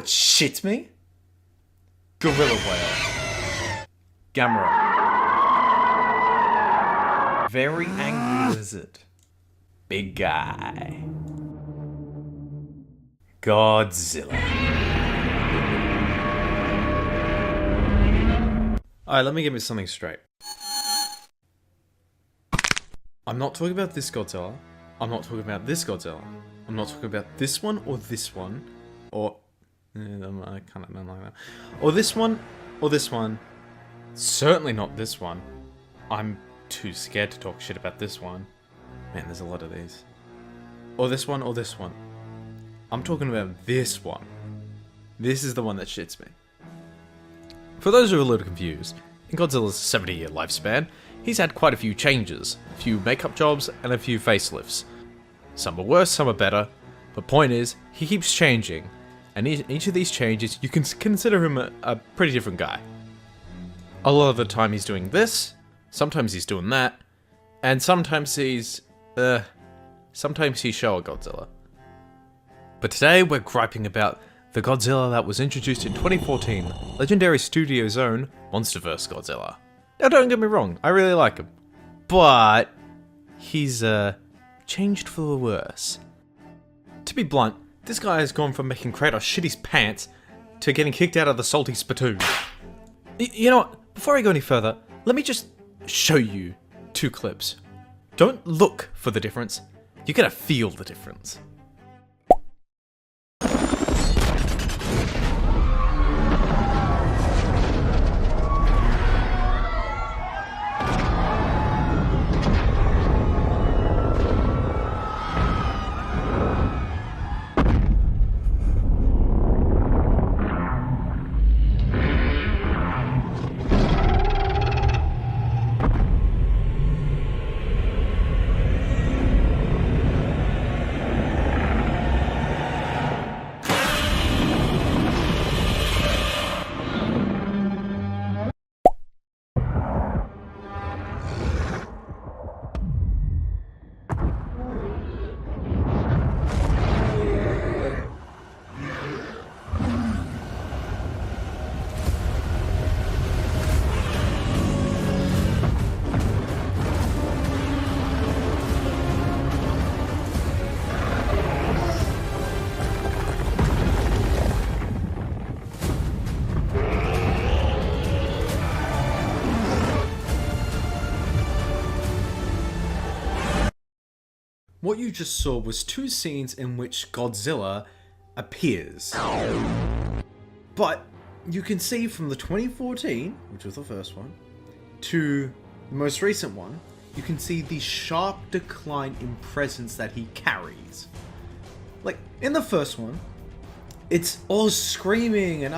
what shits me? Gorilla whale. Gamera. Very angry lizard. Big guy. Godzilla. Alright, let me get me something straight. I'm not talking about this Godzilla. I'm not talking about this Godzilla. I'm not talking about this one or this one. Or... I kind of don't like that. Or this one or this one. Certainly not this one. I'm too scared to talk shit about this one. Man, there's a lot of these. Or this one or this one. I'm talking about this one. This is the one that shits me. For those who are a little confused, in Godzilla's 70-year lifespan, he's had quite a few changes, a few makeup jobs, and a few facelifts. Some are worse, some are better, but point is, he keeps changing, and in each of these changes, you can consider him a pretty different guy. A lot of the time he's doing this, sometimes he's doing that, and sometimes he's Showa Godzilla. But today we're griping about the Godzilla that was introduced in 2014, Legendary Studio's own Monsterverse Godzilla. Now don't get me wrong, I really like him, but he's changed for the worse. To be blunt, this guy has gone from making Kratos shit his pants to getting kicked out of the salty spittoon. You know what, before I go any further, let me just show you two clips. Don't look for the difference, you gotta feel the difference. What you just saw was two scenes in which Godzilla appears. But you can see from the 2014, which was the first one, to the most recent one, you can see the sharp decline in presence that he carries. Like, in the first one, it's all screaming and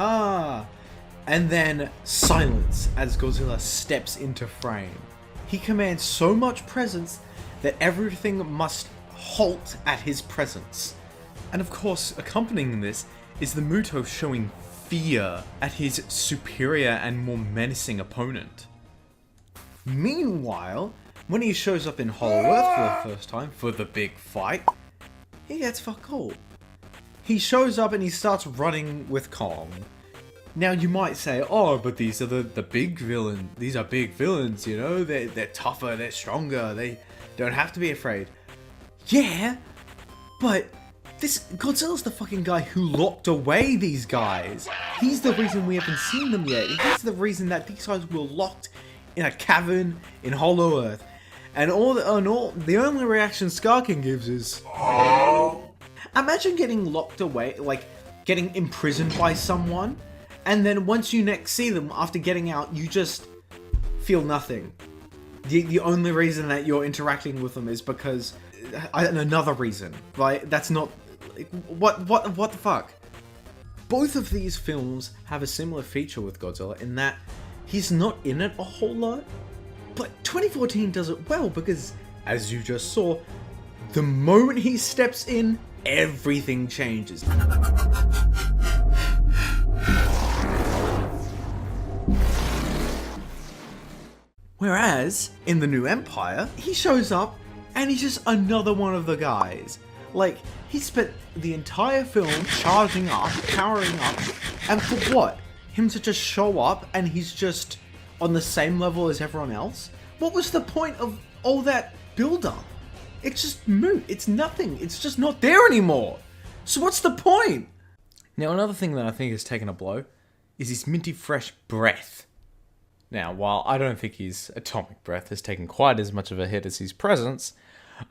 and then silence as Godzilla steps into frame. He commands so much presence that everything must halt at his presence. And of course, accompanying this is the Muto showing fear at his superior and more menacing opponent. Meanwhile, when he shows up in Hollow Earth for the first time for the big fight, he gets fuck all. He shows up and he starts running with Kong. Now you might say, oh, but these are the big villains. These are big villains, you know? They're tougher, they're stronger, they don't have to be afraid. Yeah, but this Godzilla's the fucking guy who locked away these guys. He's the reason we haven't seen them yet. He's the reason that these guys were locked in a cavern in Hollow Earth. And the only reaction Skarkin gives is... Imagine getting locked away, like getting imprisoned by someone, and then once you next see them after getting out, you just feel nothing. The only reason that you're interacting with them is because... another reason. Like, that's not... What the fuck? Both of these films have a similar feature with Godzilla in that he's not in it a whole lot, but 2014 does it well because, as you just saw, the moment he steps in, everything changes. Whereas, in the New Empire, he shows up and he's just another one of the guys. Like, he spent the entire film charging up, powering up, and for what? Him to just show up and he's just on the same level as everyone else? What was the point of all that build-up? It's just moot. It's nothing. It's just not there anymore. So what's the point? Now, another thing that I think has taken a blow is his minty fresh breath. Now, while I don't think his atomic breath has taken quite as much of a hit as his presence,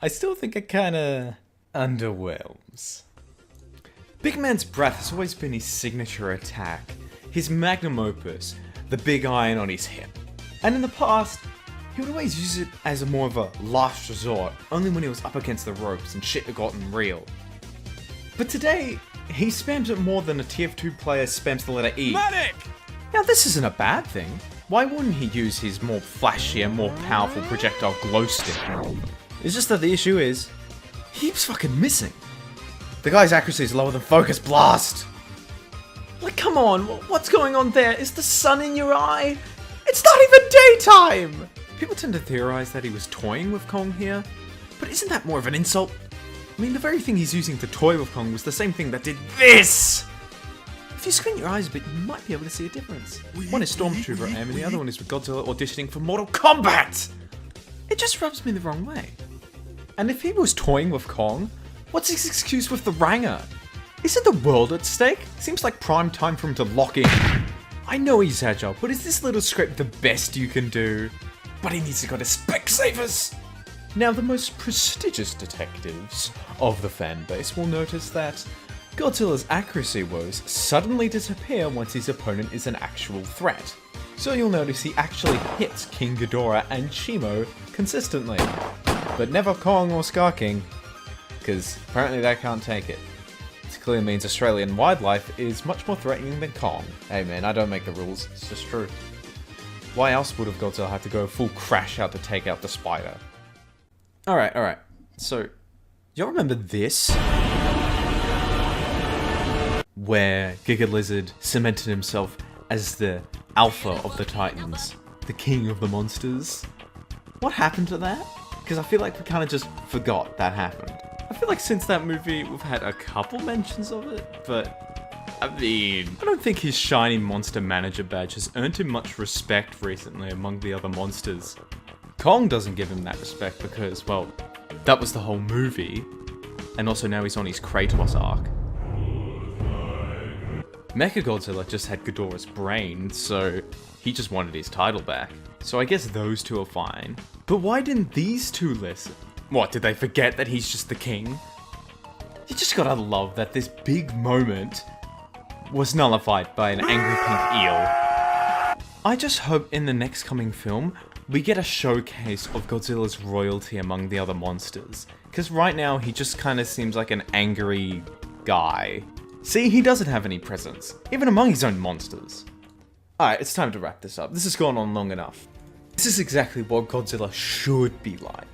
I still think it kinda underwhelms. Big Man's breath has always been his signature attack, his magnum opus, the big iron on his hip. And in the past, he would always use it as more of a last resort, only when he was up against the ropes and shit had gotten real. But today, he spams it more than a TF2 player spams the letter E. Medic! Now this isn't a bad thing. Why wouldn't he use his more flashier, more powerful projectile glow stick? It's just that the issue is, he keeps fucking missing. The guy's accuracy is lower than Focus Blast. Like, come on, what's going on there? Is the sun in your eye? It's not even daytime! People tend to theorize that he was toying with Kong here, but isn't that more of an insult? I mean, the very thing he's using to toy with Kong was the same thing that did this! If you squint your eyes a bit, you might be able to see a difference. One is Stormtrooper aim, and the other one is with Godzilla auditioning for Mortal Kombat! It just rubs me the wrong way. And if he was toying with Kong, what's his excuse with the Ranger? Isn't the world at stake? Seems like prime time for him to lock in. I know he's agile, but is this little script the best you can do? But he needs to go to Specsavers! Now, the most prestigious detectives of the fanbase will notice that Godzilla's accuracy woes suddenly disappear once his opponent is an actual threat. So you'll notice he actually hits King Ghidorah and Chimo consistently. But never Kong or Scar King, because apparently they can't take it. This clearly means Australian wildlife is much more threatening than Kong. Hey man, I don't make the rules, it's just true. Why else would have Godzilla had to go full crash out to take out the spider? Alright, so, y'all remember this? Where Giga Lizard cemented himself as the alpha of the Titans, the king of the monsters? What happened to that? Because I feel like we kind of just forgot that happened. I feel like since that movie we've had a couple mentions of it, but I mean, I don't think his shiny monster manager badge has earned him much respect recently among the other monsters. Kong doesn't give him that respect because, well, that was the whole movie, and also now he's on his Kratos arc. Mechagodzilla just had Ghidorah's brain, so he just wanted his title back. So I guess those two are fine. But why didn't these two listen? What, did they forget that he's just the king? You just gotta love that this big moment was nullified by an angry pink eel. I just hope in the next coming film, we get a showcase of Godzilla's royalty among the other monsters. Because right now, he just kind of seems like an angry guy. See, he doesn't have any presence, even among his own monsters. Alright, it's time to wrap this up. This has gone on long enough. This is exactly what Godzilla should be like.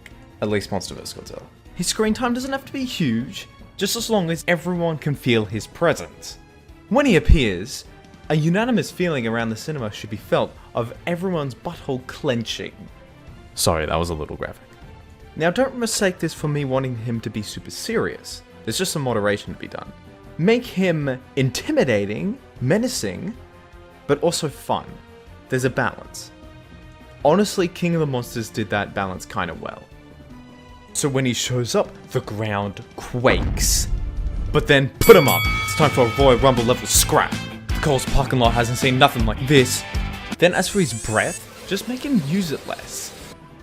At least Monsterverse Godzilla. His screen time doesn't have to be huge, just as long as everyone can feel his presence. When he appears, a unanimous feeling around the cinema should be felt of everyone's butthole clenching. Sorry, that was a little graphic. Now don't mistake this for me wanting him to be super serious. There's just some moderation to be done. Make him intimidating, menacing, but also fun. There's a balance. Honestly, King of the Monsters did that balance kinda well. So when he shows up, the ground quakes. But then, put him up! It's time for a Royal Rumble level scrap! Cole's parking lot hasn't seen nothing like this. Then as for his breath, just make him use it less.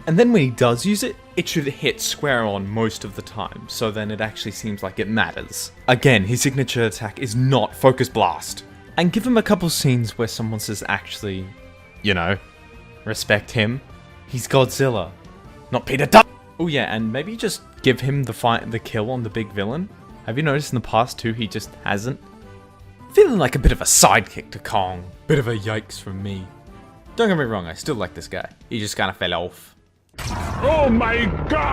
And then when he does use it, it should hit square on most of the time, so then it actually seems like it matters. Again, his signature attack is not Focus Blast. And give him a couple scenes where someone says actually, you know, respect him. He's Godzilla, not Peter Duck. Oh yeah, and maybe just give him the kill on the big villain. Have you noticed in the past too, he just hasn't? Feeling like a bit of a sidekick to Kong. Bit of a yikes from me. Don't get me wrong, I still like this guy. He just kinda fell off. Oh my god!